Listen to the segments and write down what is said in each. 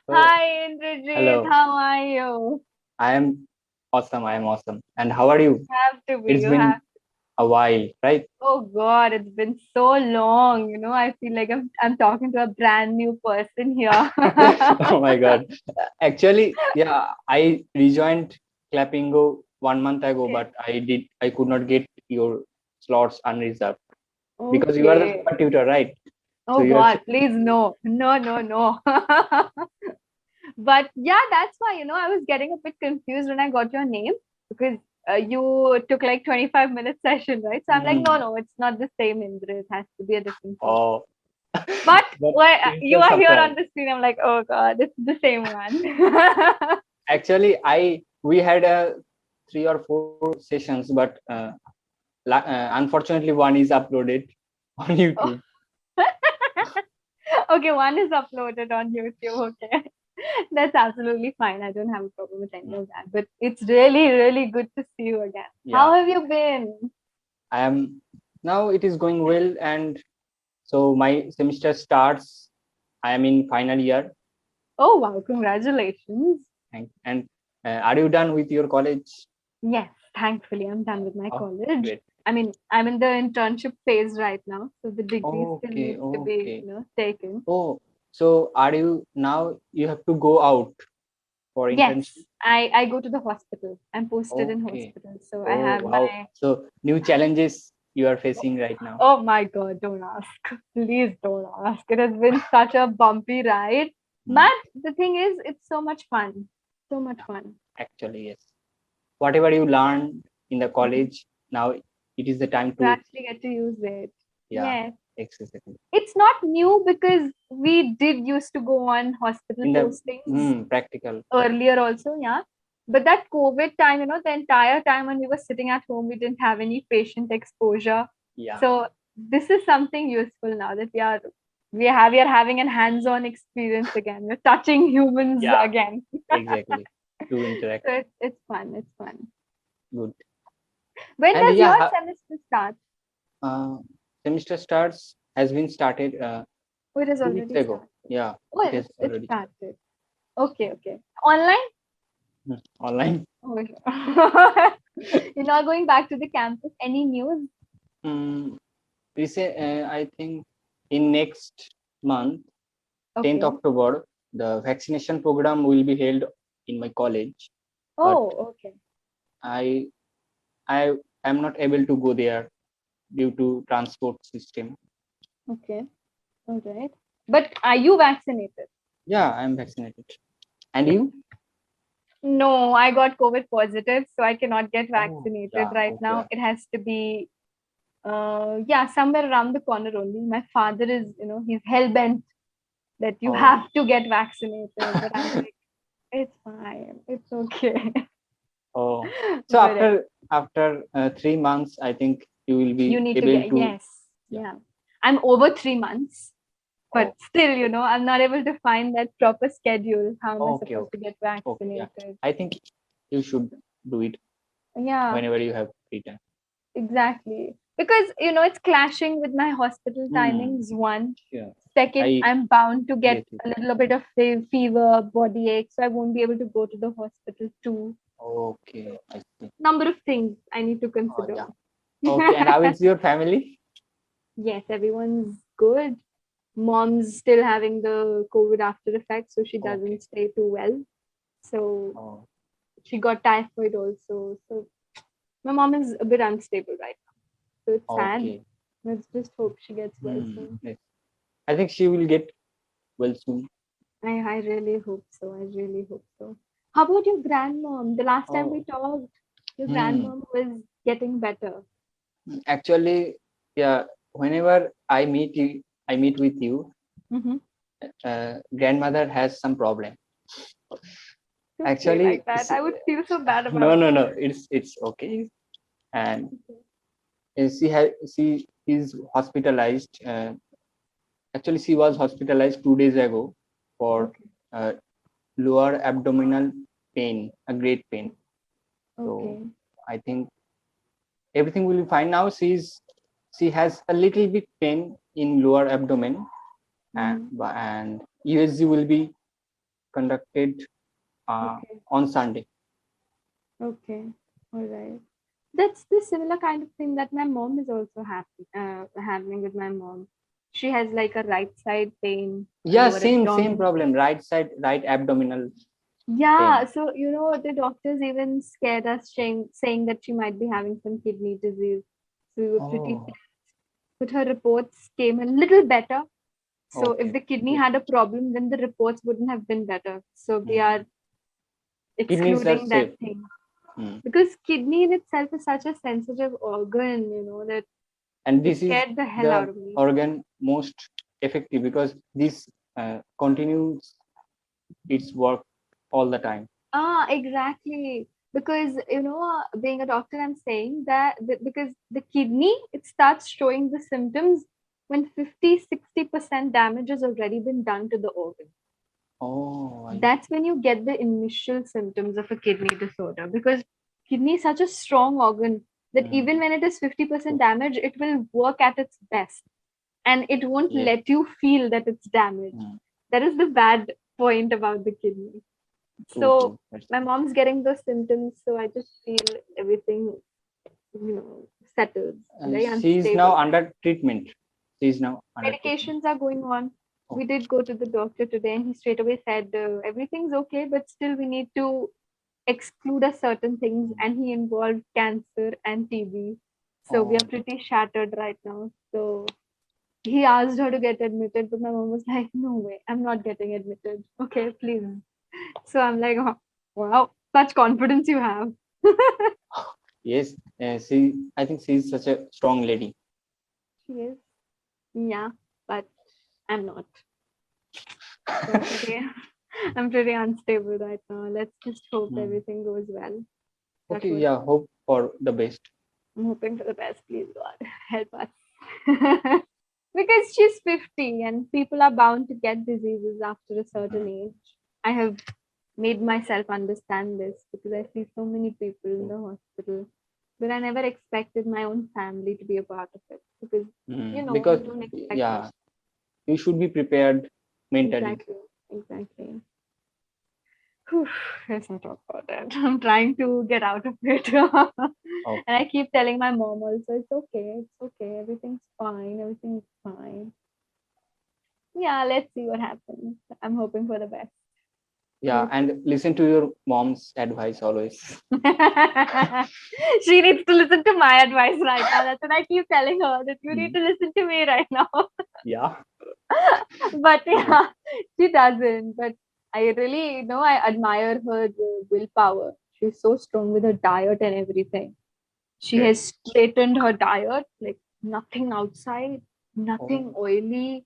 So, Hi, Indrajit. hello. How are you? I am awesome. I am awesome. And how are you? Have to be. It's You have. been a while, right? Oh God, it's been so long. I feel like I'm talking to a brand new person here. Oh my God. Actually, yeah, I rejoined Clapingo 1 month ago, Okay. but I could not get your slots unreserved because you are the Okay. super tutor, right? So Oh you have, God, please no, no, no, no. But yeah, that's why I was getting a bit confused when I got your name because you took like 25 minute session, right? So I'm like, no, Hmm. no, it's not the same Indra. It has to be a different person. Oh, But but when it's you a are here surprise. on the screen, I'm like, oh God, it's the same one. Actually, we had 3 or 4 sessions, but unfortunately, one is uploaded on Oh. YouTube. Okay, one is uploaded on YouTube. Okay. That's absolutely fine. I don't have a problem with any of that. But it's really, really good to see you again. How Yeah, have you been? I am now. It is going well, and so my semester starts. I am in final year, Oh, wow. Congratulations. and are you done with your college? Yes, thankfully, I'm done with my Oh, college. great. I mean, I'm in the internship phase right now. So the degree still Okay, needs to be, okay. taken. Oh, so are you now? You have to go out for internship. Yes, I go to the hospital. I'm posted in Okay. hospital. So I Oh, have wow. my So new challenges you are facing right now. Oh my God, don't ask. Please don't ask. It has been such a bumpy ride. Hmm. But the thing is, it's so much fun. So much fun. Actually, yes. Whatever you learn in the Mhm. college, now it is the time To to, actually get to use it. yeah, Yes. exactly. It's not new because we did used to go on hospital In the postings practical, earlier also, yeah. But that COVID time, the entire time when we were sitting at home, we didn't have any patient exposure. yeah, So this is something useful now that we are having an hands-on experience again. We're touching humans yeah, again. exactly. To interact, So it's fun. It's fun. good. When And does yeah, your semester start? uh, semester starts has been started Oh, it has 2 weeks already ago. started. Yeah, Oh, it has it already started. started. Okay, okay. Online? Online. Oh, you're not going back to the campus. Any news? Mm, I think in next month, 10th Okay. October, the vaccination program will be held in my college, but Oh, okay. I I am not able to go there due to transport system. Okay. All right. But are you vaccinated? Yeah, I am vaccinated. And you? No, I got COVID positive, so I cannot get Oh, vaccinated yeah, right now. okay. It has to be, yeah, somewhere around the corner only. My father is, he's hell bent that you Oh. have to get vaccinated. But I'm like, it's fine. It's okay. Oh. So But after 3 months, I think you will you be need to able get, to. yes. Yeah. Yeah. I'm over 3 months, but Oh. still, I'm not able to find that proper schedule. How am I Okay. supposed to Okay. get Okay. Yeah. vaccinated? I think you should do it Yeah. whenever you have free time. Exactly. Because, it's clashing with my hospital Hmm. timings, one. Yeah. Second, I I'm bound to get get it. a little bit of fever, body ache, so I won't be able to go to the hospital too. Okay. I see. Number of things I need to Oh consider. yeah. Okay. And how is your family? Yes, everyone's good. Mom's still having the COVID after effects, so she Okay. doesn't stay too well. So Oh. she got typhoid also. So my mom is a bit unstable right now. So it's sad. Okay. Let's just hope she gets well Hmm. soon. Yes. I think she will get well soon. I really hope so. I really hope so. How about your grandmom? The last time we Oh. talked, your Hmm. grandmom was getting better. Actually, yeah. Whenever I meet with you. Mm-hmm. Grandmother has some problem. Don't say Actually, like that. I would feel so bad no, about no, it. no. It's okay. And she is hospitalized. Actually, she was hospitalized 2 days ago for Okay. uh, lower abdominal pain, a great pain. So Okay. I think everything will be fine now. She has a little bit pain in lower abdomen, Mm-hmm. and USG will be conducted Okay. on Sunday. Okay. All right. That's the similar kind of thing that my mom is also happening with my mom. She has like a right side pain, a Yeah, lower same abdomen. problem. Right side, right abdominal Yeah, pain. so the doctors even scared us, saying that she might be having some kidney disease. So we were pretty Oh, but her reports came a little better. So if okay. the kidney Good. had a problem, then the reports wouldn't have been better. So we Hmm. are Kidneys are excluding that safe. thing Hmm. because kidney in itself is such a sensitive organ, that And it this is scared the hell out the of me. organ most effective because this continues its work all the time. Exactly. Because, being a doctor, I'm saying that because the kidney, it starts showing the symptoms when 50-60% damage has already been done to the organ. Oh, That's when you get the initial symptoms of a kidney disorder because kidney is such a strong organ that hmm. even when it is 50% damage, it will work at its best and it won't Yes. let you feel that it's damaged. Hmm. That is the bad point about the kidney. True, So true. That's my true. mom's getting those symptoms, so I just feel everything, settled, very She is now unstable. under treatment. She is now under treatment. Medications are going on. Oh. We did go to the doctor today, and he straight away said everything's okay, but still we need to exclude a certain things, and he involved cancer and TB. So we are Oh. pretty shattered right now. So he asked her to get admitted, but my mom was like, "No way, I'm not getting admitted. Okay, please." So I'm like, oh, "Wow, such confidence you have." Yes, I think she is such a strong lady. She is, yeah, but I'm not. So I'm pretty, I'm pretty unstable right now. Let's just hope Hmm. everything goes well. Touch Okay, wood. yeah, hope for the best. I'm hoping for the best. Please, God, help us. Because she's 50 and people are bound to get diseases after a certain Mhm. age. I have made myself understand this because I see so many people in the hospital. But I never expected my own family to be a part of it because, you Because don't expect yeah, much. you should be prepared mentally. Exactly. Exactly. Whew, let's not talk about that. I'm trying to get out of it. And I Okay. keep telling my mom also, it's okay, everything's fine. Yeah, let's see what happens. I'm hoping for the best. Yeah, Let's see. and listen to your mom's advice always. She needs to listen to my advice right now. That's what I keep telling her that you need Mm. to listen to me right now. Yeah. But Yes. yeah, she doesn't. But I really, I admire her willpower. She's so strong with her diet and everything. She Great. has straightened her diet, like nothing outside, nothing Oh, oily,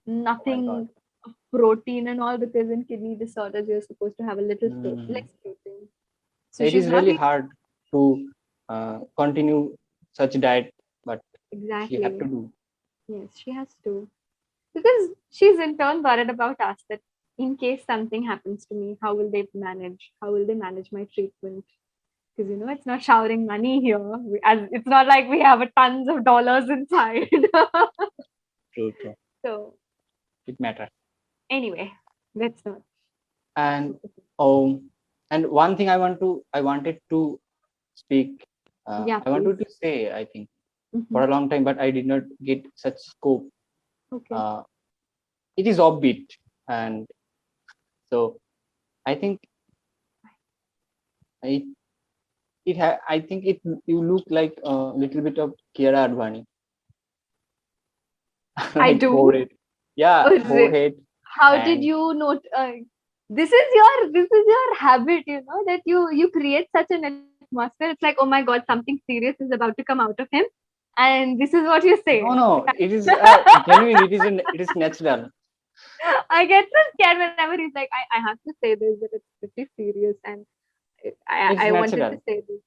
oh my God. nothing of protein and all, because in kidney disorders you're supposed to have a little Mm. less protein. So It she's is not really eating hard to continue such diet, but she have to exactly. do. Yes, she has to. Because she's in turn worried about us that in case something happens to me, how will they manage? How will they manage my treatment? Because it's not showering money here. It's not like we have a tons of dollars inside. True, true. So It matters. anyway, let's not. And oh, and one thing I wanted to speak. Yeah, I please. wanted to say, I think, Hmm. for a long time, but I did not get such scope. Okay. Uh, it is offbeat, and so I think I I think you look like a little bit of Kiara Advani, I like do. forehead. Yeah, forehead How did and you note? This is your habit. That you create such an atmosphere. It's like, oh my god, something serious is about to come out of him, and this is what you no, say. no, it is genuine. It is natural. I get so scared whenever he's like, I have to say this, that it's pretty serious, and It's I wanted to natural. say this.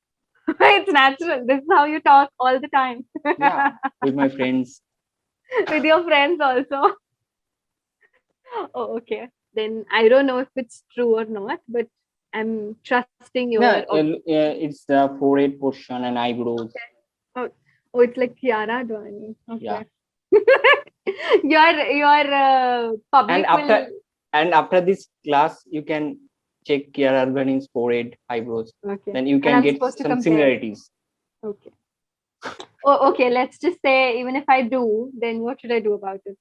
It's natural. This is how you talk all the time Yeah, with my friends. with your friends also. Oh, okay. Then I don't know if it's true or not, but I'm trusting your. No, it's the forehead portion and eyebrows. Okay. Oh, oh, it's like Kiara Advani. Yeah, Okay. Your and public after will. And after this class, you can check Kiara Arbanin's forehead, eyebrows. Okay. Then you And can I'm get supposed to some compare. similarities. Okay. Oh, okay. Let's just say, even if I do, then what should I do about it?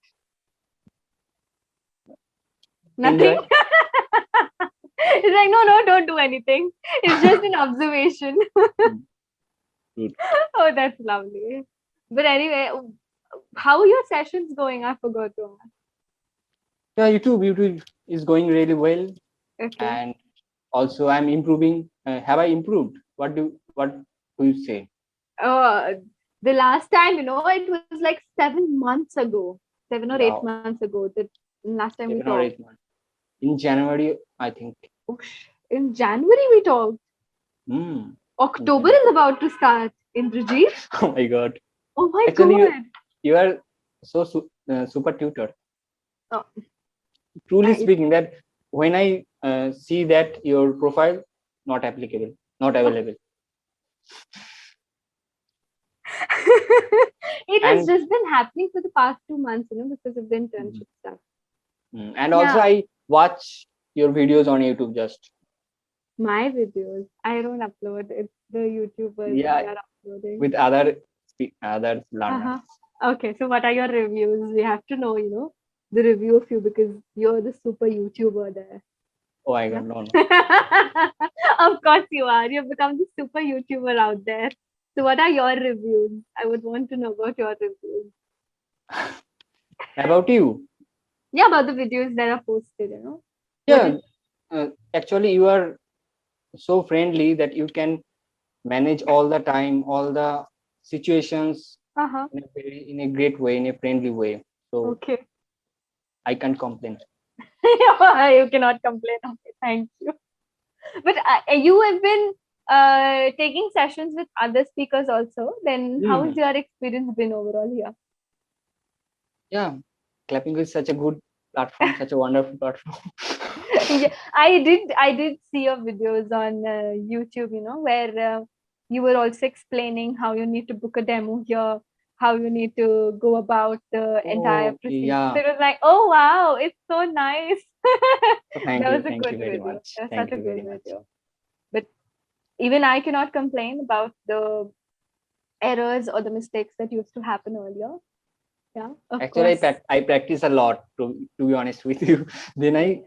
Nothing. Enjoy. It's like, no, don't do anything. It's just an observation. Good. Oh, that's lovely. But anyway, how are your sessions going? I forgot to ask. Yeah, YouTube is going really well, Okay. and also I'm improving. Have I improved? What do you say? The last time, it was like 7 months ago, 7 or 8 Wow, months ago. The last time we 7 or talked. 8 months. In January, I think. In January we talked. Hmm. October is about to start. Indrajit. Oh my God. Oh my Actually, God. you are so super tutor. Oh, Truly it's speaking, that when I see that your profile not applicable, not available, it has and just been happening for the past 2 months, because of the internship stuff. and also Yeah. I watch your videos on YouTube just. My videos, I don't upload. It's the YouTubers Yeah, that are uploading. with other learners. Uh-huh. Okay, so what are your reviews? We have to know, the review of you, because you're the super YouTuber there. Oh my Yeah. God, no. Of course you are. You've become the super YouTuber out there. So what are your reviews? I would want to know about your reviews. About you? Yeah, about the videos that are posted, Yeah, actually you are so friendly that you can manage all the time, all the situations Uh-huh. in a great way, in a friendly way. So Okay. I can't complain. You cannot complain. Okay, thank you. But you have been taking sessions with other speakers also. Then how has your experience been overall here? Yeah, Clapingo is such a good platform, such a wonderful platform. Yeah, I did see your videos on YouTube, where you were also explaining how you need to book a demo here, how you need to go about the entire Oh, procedure. So yeah. it was like, oh wow, it's so nice. That was a Thank you good very video. much. That was Thank such a you good very much. video. But even I cannot complain about the errors or the mistakes that used to happen earlier. Yeah, of Actually, course. I practice a lot to be honest with you. Then I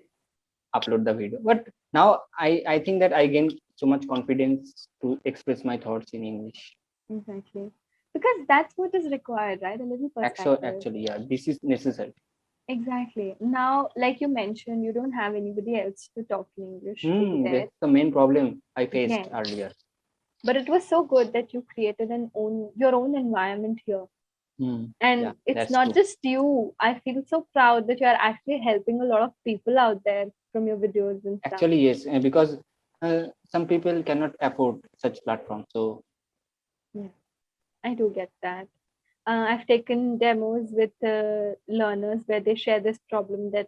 upload the video. But now I think that I gain so much confidence to express my thoughts in English. Exactly. Because that's what is required, right? A little perspective. Actually, yeah, this is necessary. Exactly. Now, like you mentioned, you don't have anybody else to talk in English over there. That's the main problem I faced Again. earlier. But it was so good that you created your own environment here. And Yeah, it's that's not true. just you. I feel so proud that you are actually helping a lot of people out there from your videos and stuff. Actually, yes, because some people cannot afford such platforms. So Yeah, I do get that. I've taken demos with learners where they share this problem that,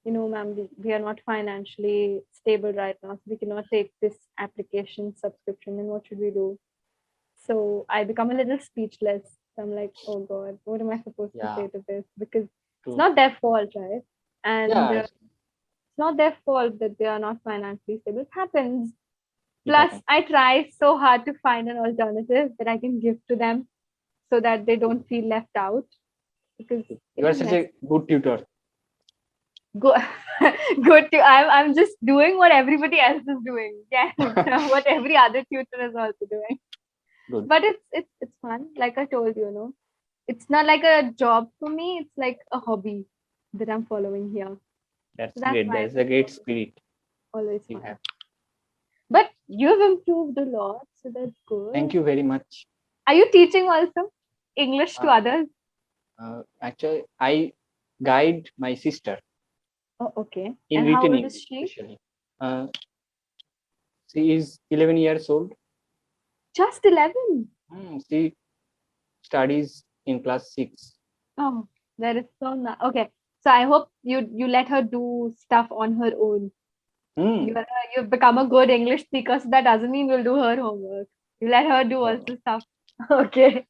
ma'am, we are not financially stable right now, so we cannot take this application subscription. And what should we do? So I become a little speechless. I'm like, oh God, what am I supposed to yeah, say to this? Because it's true. not their fault, right? And Yeah, it's not their fault that they are not financially stable. It happens. it Plus, happens. I try so hard to find an alternative that I can give to them so that they don't feel left out, because You it are is such messy. a good tutor. Go, good to I'm just doing what everybody else is doing. Yeah, what every other tutor is also doing. Good. But it's fun. Like I told you, it's not like a job for me. It's like a hobby that I'm following here. That's So that's great. why That's a great spirit always you fun. have. But you've improved a lot, so that's Thank good. you very much. Are you teaching also English to Uh, others? Actually, I guide my sister Oh, okay. in And how written old is English, she? especially. Uh, she is 11 years old. Just 11. She studies in class 6. Oh, that is so nice. Okay, so I hope you let her do stuff on her own. Hmm. You've become a good English speaker, so that doesn't mean you'll do her homework. You let her do No, also stuff. Okay.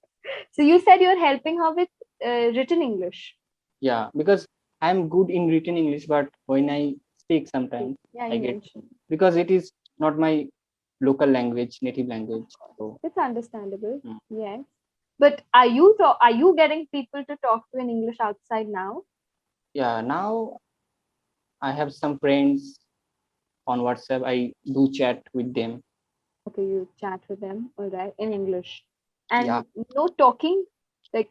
So you said you're helping her with written English. yeah, because I'm good in written English, but when I speak sometimes Yeah, I you get, mentioned. because it is not my local language, native language. So It's understandable. mm, Yes. But are you getting people to talk to in English outside now? yeah, now I have some friends on WhatsApp. I do chat with them. Okay, you chat with them, all right, in English. Yeah, And no talking, like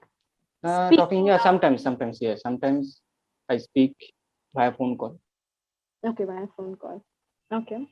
talking. speaking Yeah, out. sometimes. Yeah, sometimes I speak via phone call. Okay, via phone call. Okay.